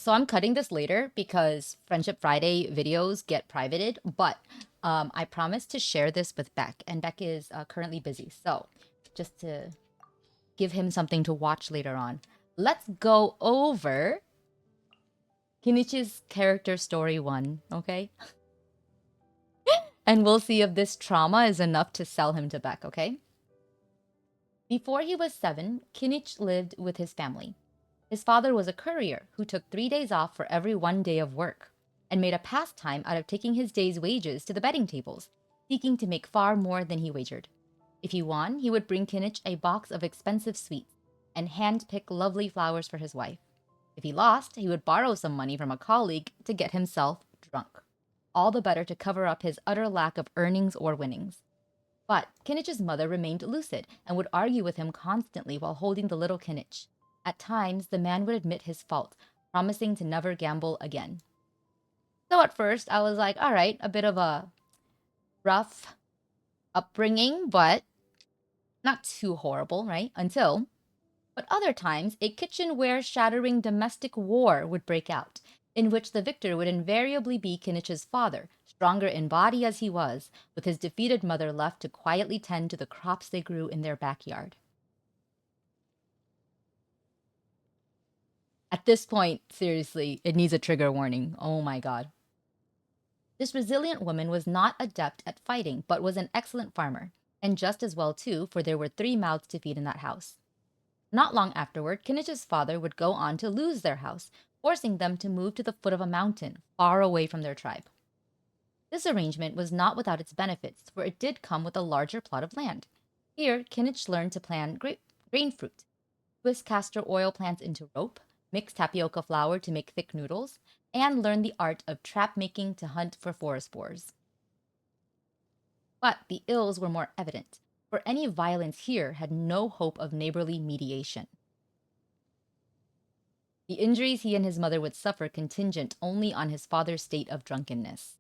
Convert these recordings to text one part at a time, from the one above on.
So I'm cutting this later because Friendship Friday videos get privated, but I promised to share this with Beck, and Beck is currently busy. So just to give him something to watch later on, let's go over Kinichi's character story 1, okay? And we'll see if this trauma is enough to sell him to Beck, okay? Before he was 7, Kinich lived with his family. His father was a courier who took 3 days off for every 1 day of work and made a pastime out of taking his day's wages to the betting tables, seeking to make far more than he wagered. If he won, he would bring Kinich a box of expensive sweets and hand-pick lovely flowers for his wife. If he lost, he would borrow some money from a colleague to get himself drunk, all the better to cover up his utter lack of earnings or winnings. But Kinich's mother remained lucid and would argue with him constantly while holding the little Kinich. At times, the man would admit his fault, promising to never gamble again. So at first, I was like, all right, a bit of a rough upbringing, but not too horrible, right? But other times, a kitchenware shattering domestic war would break out, in which the victor would invariably be Kinich's father, stronger in body as he was, with his defeated mother left to quietly tend to the crops they grew in their backyard. At this point, seriously, it needs a trigger warning. Oh my god. This resilient woman was not adept at fighting, but was an excellent farmer, and just as well too, for there were 3 mouths to feed in that house. Not long afterward, Kinich's father would go on to lose their house, forcing them to move to the foot of a mountain, far away from their tribe. This arrangement was not without its benefits, for it did come with a larger plot of land. Here, Kinich learned to plant grain fruit, twist castor oil plants into rope, mix tapioca flour to make thick noodles, and learn the art of trap making to hunt for forest boars. But the ills were more evident, for any violence here had no hope of neighborly mediation. The injuries he and his mother would suffer contingent only on his father's state of drunkenness.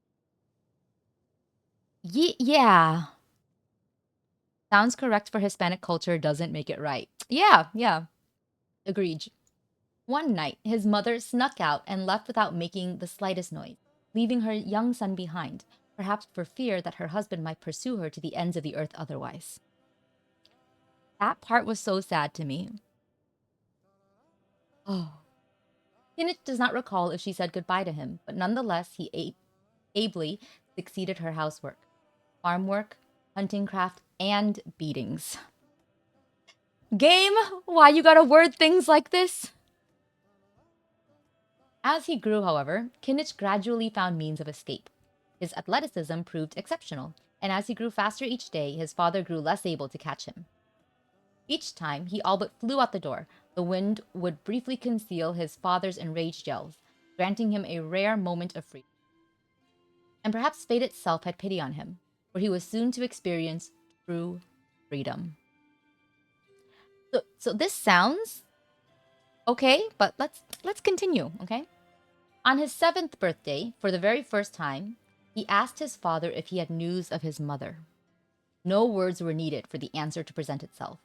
Yeah. Sounds correct for Hispanic culture, doesn't make it right. Yeah. Agreed. One night, his mother snuck out and left without making the slightest noise, leaving her young son behind, perhaps for fear that her husband might pursue her to the ends of the earth otherwise. That part was so sad to me. Oh. Kinich does not recall if she said goodbye to him, but nonetheless, he ably succeeded her housework, farm work, hunting craft, and beatings. Game, why you gotta word things like this? As he grew, however, Kinich gradually found means of escape. His athleticism proved exceptional, and as he grew faster each day, his father grew less able to catch him. Each time he all but flew out the door, the wind would briefly conceal his father's enraged yells, granting him a rare moment of freedom. And perhaps fate itself had pity on him, for he was soon to experience true freedom. So this sounds okay, but let's continue, okay? On his 7th birthday, for the very first time, he asked his father if he had news of his mother. No words were needed for the answer to present itself.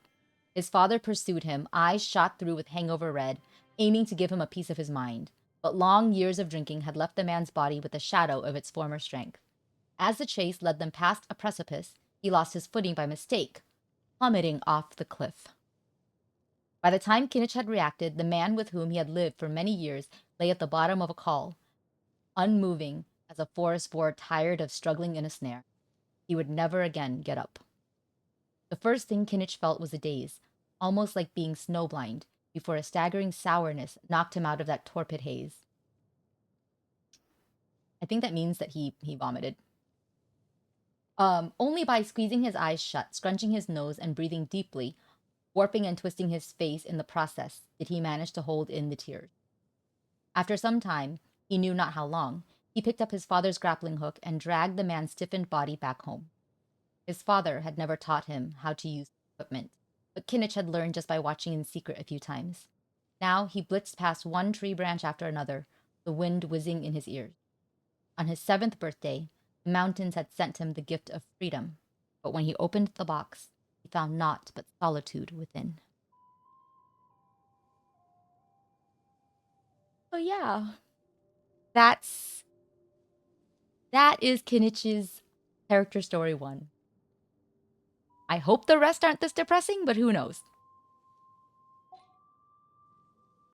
His father pursued him, eyes shot through with hangover red, aiming to give him a piece of his mind. But long years of drinking had left the man's body with a shadow of its former strength. As the chase led them past a precipice, he lost his footing by mistake, plummeting off the cliff. By the time Kinich had reacted, the man with whom he had lived for many years lay at the bottom of a col, unmoving as a forest boar tired of struggling in a snare. He would never again get up. The first thing Kinich felt was a daze, almost like being snowblind, before a staggering sourness knocked him out of that torpid haze. I think that means that he vomited. Only by squeezing his eyes shut, scrunching his nose, and breathing deeply, warping and twisting his face in the process, did he manage to hold in the tears. After some time, he knew not how long, he picked up his father's grappling hook and dragged the man's stiffened body back home. His father had never taught him how to use equipment, but Kinich had learned just by watching in secret a few times. Now he blitzed past one tree branch after another, the wind whizzing in his ears. On his 7th birthday, the mountains had sent him the gift of freedom, but when he opened the box, he found naught but solitude within. So yeah, that's that is Kinich's character story 1. I hope the rest aren't this depressing, but who knows?